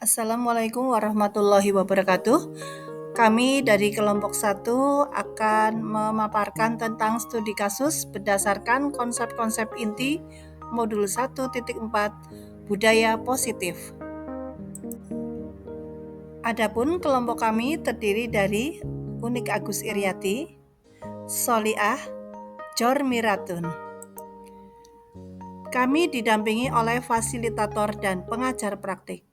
Assalamualaikum warahmatullahi wabarakatuh. Kami dari kelompok 1 akan memaparkan tentang studi kasus berdasarkan konsep-konsep inti modul 1.4 budaya positif. Adapun kelompok kami terdiri dari Unik Agus Iriati, Soliah, Jor Miratun. Kami didampingi oleh fasilitator dan pengajar praktik.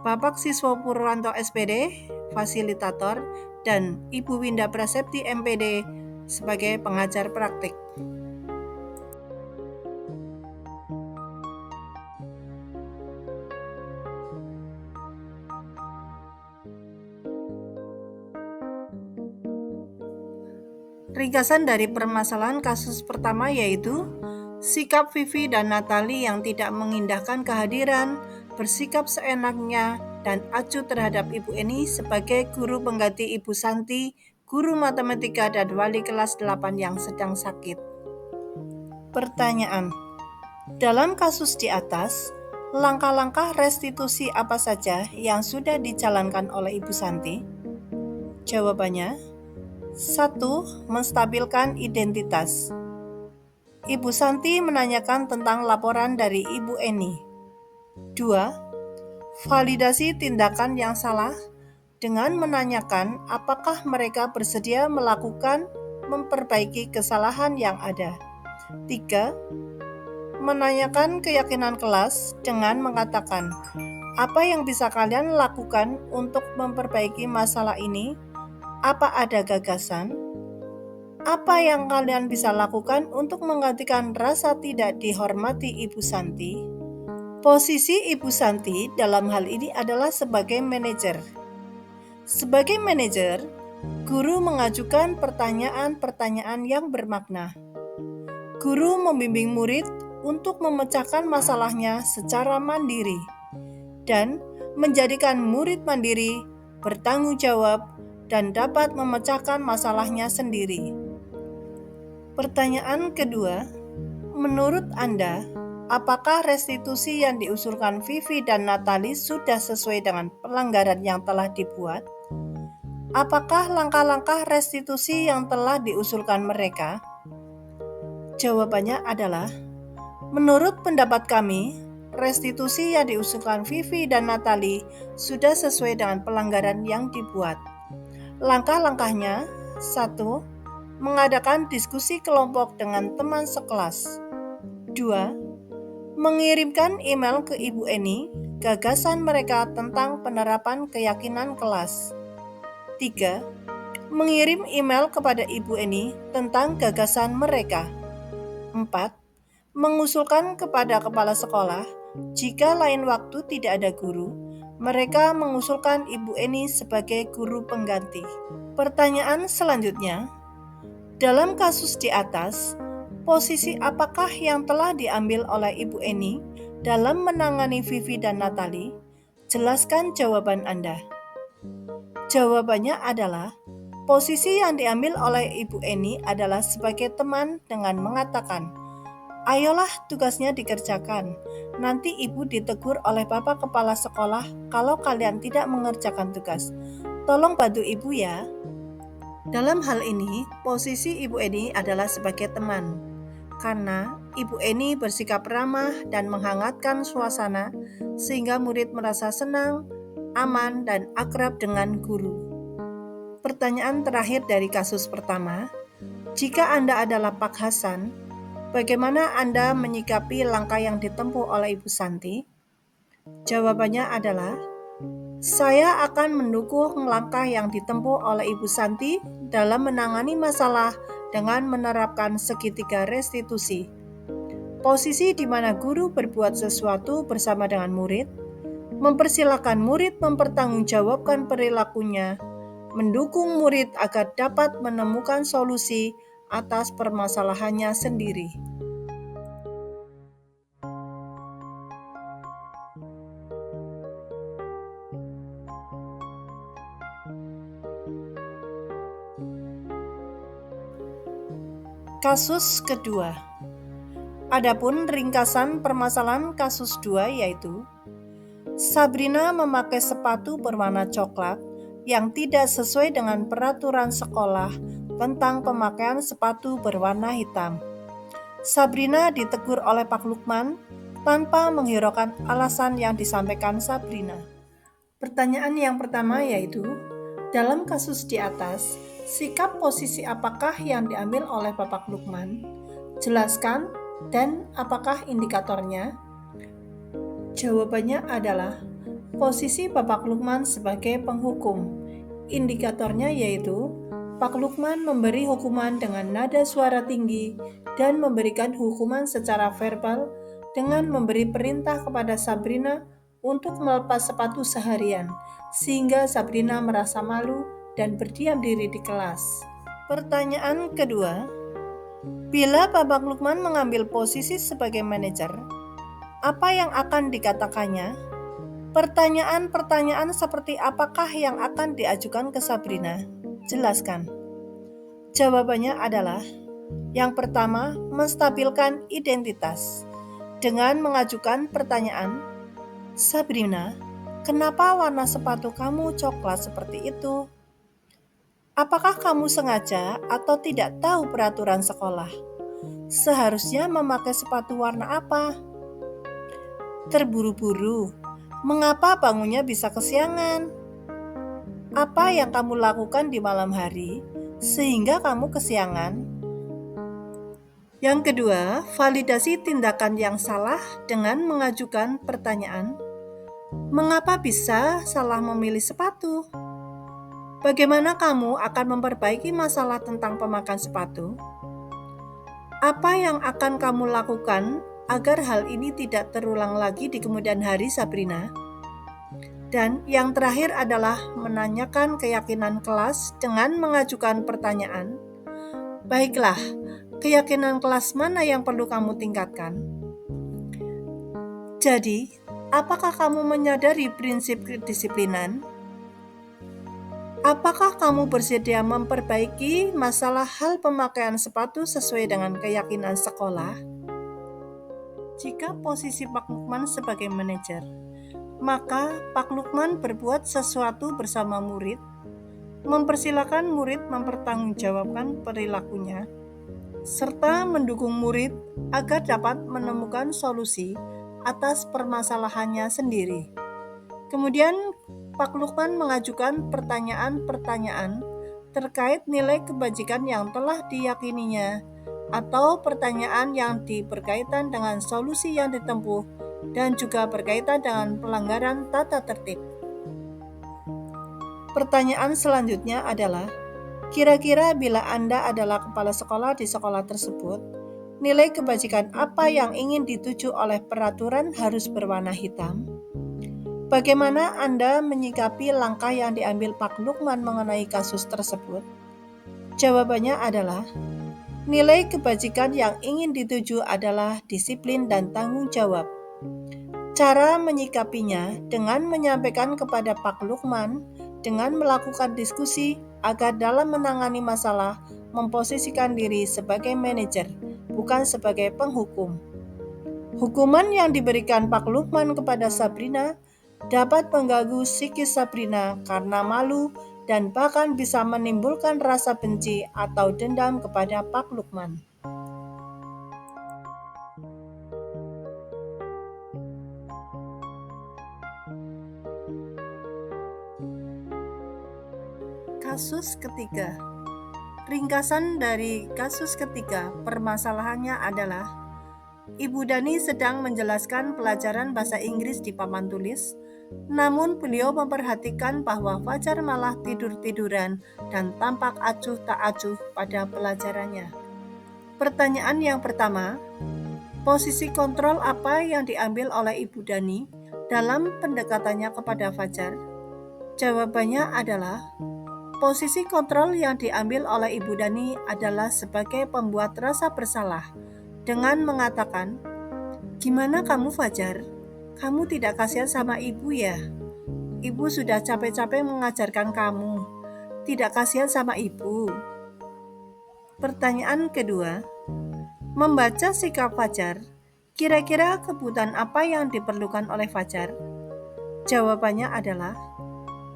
Bapak Siswo Purwanto SPD, fasilitator, dan Ibu Winda Prasepti MPD sebagai pengajar praktik. Ringkasan dari permasalahan kasus pertama yaitu sikap Vivi dan Natali yang tidak mengindahkan kehadiran, bersikap seenaknya, dan acuh terhadap Ibu Eni sebagai guru pengganti Ibu Santi, guru matematika dan wali kelas 8 yang sedang sakit. Pertanyaan: dalam kasus di atas, langkah-langkah restitusi apa saja yang sudah dijalankan oleh Ibu Santi? Jawabannya: 1. Menstabilkan identitas. Ibu Santi menanyakan tentang laporan dari Ibu Eni. 2. Validasi tindakan yang salah dengan menanyakan apakah mereka bersedia melakukan memperbaiki kesalahan yang ada. 3. Menanyakan keyakinan kelas dengan mengatakan, apa yang bisa kalian lakukan untuk memperbaiki masalah ini? Apa ada gagasan? Apa yang kalian bisa lakukan untuk menggantikan rasa tidak dihormati Ibu Santi? Posisi Ibu Santi dalam hal ini adalah sebagai manajer. Sebagai manajer, guru mengajukan pertanyaan-pertanyaan yang bermakna. Guru membimbing murid untuk memecahkan masalahnya secara mandiri dan menjadikan murid mandiri, bertanggung jawab, dan dapat memecahkan masalahnya sendiri. Pertanyaan kedua, menurut Anda, apakah restitusi yang diusulkan Vivi dan Natali sudah sesuai dengan pelanggaran yang telah dibuat? Apakah langkah-langkah restitusi yang telah diusulkan mereka? Jawabannya adalah, menurut pendapat kami, restitusi yang diusulkan Vivi dan Natali sudah sesuai dengan pelanggaran yang dibuat. Langkah-langkahnya: 1. Mengadakan diskusi kelompok dengan teman sekelas. 2. Mengirimkan email ke Ibu Eni gagasan mereka tentang penerapan keyakinan kelas. 3. Mengirim email kepada Ibu Eni tentang gagasan mereka. 4. Mengusulkan kepada kepala sekolah, jika lain waktu tidak ada guru, mereka mengusulkan Ibu Eni sebagai guru pengganti. Pertanyaan selanjutnya, dalam kasus di atas, posisi apakah yang telah diambil oleh Ibu Eni dalam menangani Vivi dan Natali? Jelaskan jawaban Anda. Jawabannya adalah, posisi yang diambil oleh Ibu Eni adalah sebagai teman dengan mengatakan, ayolah tugasnya dikerjakan, nanti Ibu ditegur oleh Bapak Kepala Sekolah kalau kalian tidak mengerjakan tugas. Tolong bantu Ibu ya. Dalam hal ini, posisi Ibu Eni adalah sebagai teman, karena Ibu Eni bersikap ramah dan menghangatkan suasana sehingga murid merasa senang, aman, dan akrab dengan guru. Pertanyaan terakhir dari kasus pertama, jika Anda adalah Pak Hasan, bagaimana Anda menyikapi langkah yang ditempuh oleh Ibu Santi? Jawabannya adalah, saya akan mendukung langkah yang ditempuh oleh Ibu Santi dalam menangani masalah dengan menerapkan segitiga restitusi. Posisi di mana guru berbuat sesuatu bersama dengan murid, mempersilahkan murid mempertanggungjawabkan perilakunya, mendukung murid agar dapat menemukan solusi atas permasalahannya sendiri. Kasus kedua. Adapun ringkasan permasalahan kasus 2 yaitu Sabrina memakai sepatu berwarna coklat yang tidak sesuai dengan peraturan sekolah tentang pemakaian sepatu berwarna hitam. Sabrina ditegur oleh Pak Lukman tanpa menghiraukan alasan yang disampaikan Sabrina. Pertanyaan yang pertama yaitu, dalam kasus di atas, sikap posisi apakah yang diambil oleh Bapak Lukman? Jelaskan dan apakah indikatornya? Jawabannya adalah posisi Bapak Lukman sebagai penghukum. Indikatornya yaitu Pak Lukman memberi hukuman dengan nada suara tinggi dan memberikan hukuman secara verbal dengan memberi perintah kepada Sabrina untuk melepas sepatu seharian, sehingga Sabrina merasa malu dan berdiam diri di kelas. Pertanyaan kedua, bila Bapak Lukman mengambil posisi sebagai manajer, apa yang akan dikatakannya? Pertanyaan-pertanyaan seperti apakah yang akan diajukan ke Sabrina? Jelaskan. Jawabannya adalah, yang pertama, menstabilkan identitas dengan mengajukan pertanyaan, Sabrina, kenapa warna sepatu kamu coklat seperti itu? Apakah kamu sengaja atau tidak tahu peraturan sekolah? Seharusnya memakai sepatu warna apa? Terburu-buru, mengapa bangunnya bisa kesiangan? Apa yang kamu lakukan di malam hari sehingga kamu kesiangan? Yang kedua, validasi tindakan yang salah dengan mengajukan pertanyaan, mengapa bisa salah memilih sepatu? Bagaimana kamu akan memperbaiki masalah tentang pemakaian sepatu? Apa yang akan kamu lakukan agar hal ini tidak terulang lagi di kemudian hari, Sabrina? Dan yang terakhir adalah menanyakan keyakinan kelas dengan mengajukan pertanyaan. Baiklah, keyakinan kelas mana yang perlu kamu tingkatkan? Jadi, apakah kamu menyadari prinsip kedisiplinan? Apakah kamu bersedia memperbaiki masalah hal pemakaian sepatu sesuai dengan keyakinan sekolah? Jika posisi Pak Lukman sebagai manajer, maka Pak Lukman berbuat sesuatu bersama murid, mempersilakan murid mempertanggungjawabkan perilakunya, serta mendukung murid agar dapat menemukan solusi atas permasalahannya sendiri. Kemudian Pak Lukman mengajukan pertanyaan-pertanyaan terkait nilai kebajikan yang telah diyakininya atau pertanyaan yang berkaitan dengan solusi yang ditempuh dan juga berkaitan dengan pelanggaran tata tertib. Pertanyaan selanjutnya adalah, kira-kira bila Anda adalah kepala sekolah di sekolah tersebut, nilai kebajikan apa yang ingin dituju oleh peraturan harus berwarna hitam? Bagaimana Anda menyikapi langkah yang diambil Pak Lukman mengenai kasus tersebut? Jawabannya adalah, nilai kebajikan yang ingin dituju adalah disiplin dan tanggung jawab. Cara menyikapinya dengan menyampaikan kepada Pak Lukman dengan melakukan diskusi agar dalam menangani masalah memposisikan diri sebagai manajer, bukan sebagai penghukum. Hukuman yang diberikan Pak Lukman kepada Sabrina dapat mengganggu psikis Sabrina karena malu dan bahkan bisa menimbulkan rasa benci atau dendam kepada Pak Lukman. Kasus ketiga. Ringkasan dari kasus ketiga, permasalahannya adalah Ibu Dani sedang menjelaskan pelajaran bahasa Inggris di papan tulis, namun beliau memperhatikan bahwa Fajar malah tidur-tiduran dan tampak acuh tak acuh pada pelajarannya. Pertanyaan yang pertama, posisi kontrol apa yang diambil oleh Ibu Dani dalam pendekatannya kepada Fajar? Jawabannya adalah, posisi kontrol yang diambil oleh Ibu Dani adalah sebagai pembuat rasa bersalah dengan mengatakan, "Gimana kamu, Fajar? Kamu tidak kasihan sama ibu ya? Ibu sudah capek-capek mengajarkan kamu. Tidak kasihan sama ibu?" Pertanyaan kedua, membaca sikap Fajar, kira-kira kebutuhan apa yang diperlukan oleh Fajar? Jawabannya adalah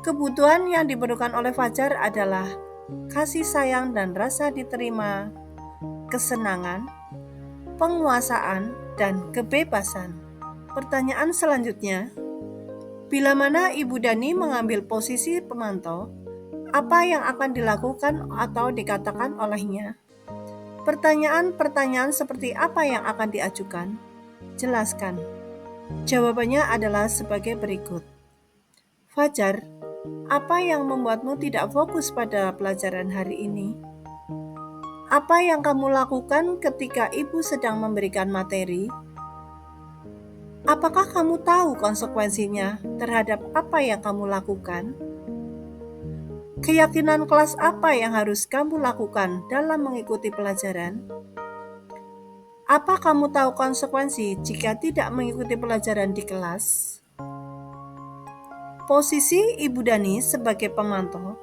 kebutuhan yang diperlukan oleh Fajar adalah kasih sayang dan rasa diterima, kesenangan, penguasaan, dan kebebasan. Pertanyaan selanjutnya, bila mana Ibu Dani mengambil posisi pemantau, apa yang akan dilakukan atau dikatakan olehnya? Pertanyaan-pertanyaan seperti apa yang akan diajukan? Jelaskan. Jawabannya adalah sebagai berikut. Fajar, apa yang membuatmu tidak fokus pada pelajaran hari ini? Apa yang kamu lakukan ketika ibu sedang memberikan materi? Apakah kamu tahu konsekuensinya terhadap apa yang kamu lakukan? Keyakinan kelas apa yang harus kamu lakukan dalam mengikuti pelajaran? Apa kamu tahu konsekuensi jika tidak mengikuti pelajaran di kelas? Posisi Ibu Dani sebagai pemantau,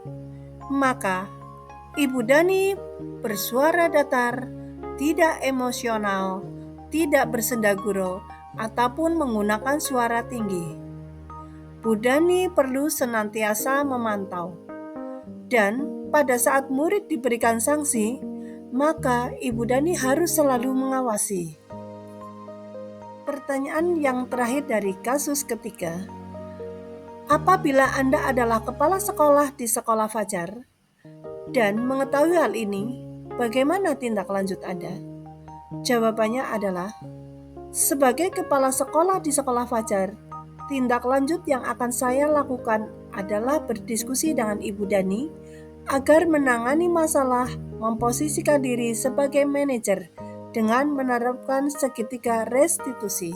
maka Ibu Dani bersuara datar, tidak emosional, tidak bersendaguro, ataupun menggunakan suara tinggi. Bu Dani perlu senantiasa memantau. Dan pada saat murid diberikan sanksi, maka Ibu Dani harus selalu mengawasi. Pertanyaan yang terakhir dari kasus ketiga. Apabila Anda adalah kepala sekolah di sekolah Fajar dan mengetahui hal ini, bagaimana tindak lanjut Anda? Jawabannya adalah, sebagai kepala sekolah di sekolah Fajar, tindak lanjut yang akan saya lakukan adalah berdiskusi dengan Ibu Dani agar menangani masalah memposisikan diri sebagai manajer dengan menerapkan segitiga restitusi.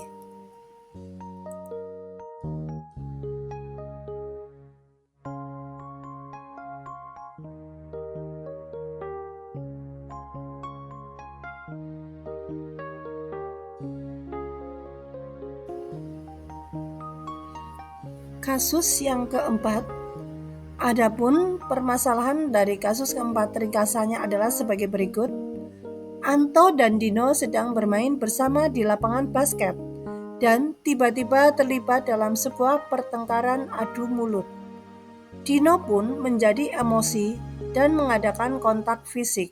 Kasus yang keempat. Adapun permasalahan dari kasus keempat ringkasannya adalah sebagai berikut. Anto dan Dino sedang bermain bersama di lapangan basket dan tiba-tiba terlibat dalam sebuah pertengkaran adu mulut. Dino pun menjadi emosi dan mengadakan kontak fisik,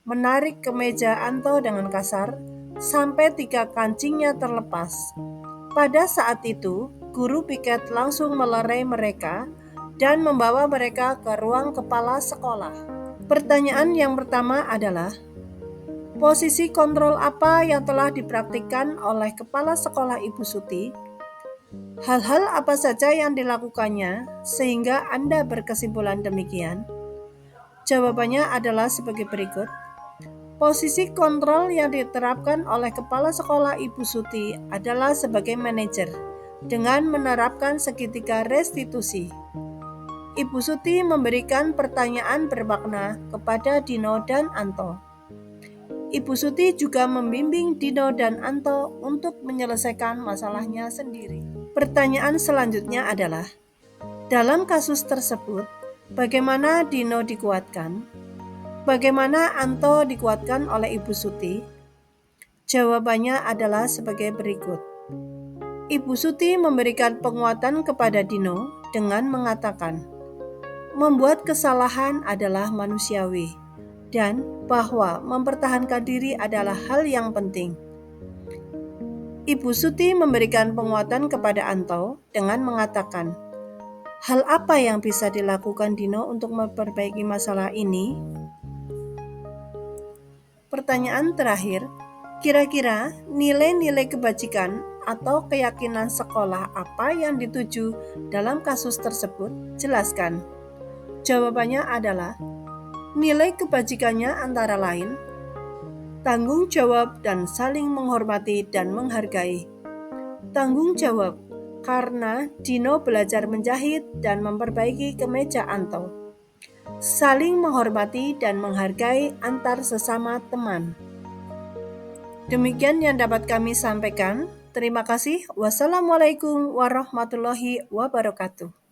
menarik kemeja Anto dengan kasar sampai 3 kancingnya terlepas. Pada saat itu, guru piket langsung melerai mereka dan membawa mereka ke ruang kepala sekolah. Pertanyaan yang pertama adalah, posisi kontrol apa yang telah dipraktikkan oleh kepala sekolah Ibu Suti? Hal-hal apa saja yang dilakukannya sehingga Anda berkesimpulan demikian? Jawabannya adalah sebagai berikut. Posisi kontrol yang diterapkan oleh kepala sekolah Ibu Suti adalah sebagai manajer dengan menerapkan segitiga restitusi. Ibu Suti memberikan pertanyaan bermakna kepada Dino dan Anto. Ibu Suti juga membimbing Dino dan Anto untuk menyelesaikan masalahnya sendiri. Pertanyaan selanjutnya adalah, dalam kasus tersebut, bagaimana Dino dikuatkan? Bagaimana Anto dikuatkan oleh Ibu Suti? Jawabannya adalah sebagai berikut. Ibu Suti memberikan penguatan kepada Dino dengan mengatakan, membuat kesalahan adalah manusiawi dan bahwa mempertahankan diri adalah hal yang penting. Ibu Suti memberikan penguatan kepada Anto dengan mengatakan, hal apa yang bisa dilakukan Dino untuk memperbaiki masalah ini? Pertanyaan terakhir, kira-kira nilai-nilai kebajikan atau keyakinan sekolah apa yang dituju dalam kasus tersebut? Jelaskan. Jawabannya adalah, nilai kebajikannya antara lain, tanggung jawab dan saling menghormati dan menghargai. Tanggung jawab, karena Dino belajar menjahit dan memperbaiki kemeja Anto. Saling menghormati dan menghargai antar sesama teman. Demikian yang dapat kami sampaikan. Terima kasih. Wassalamualaikum warahmatullahi wabarakatuh.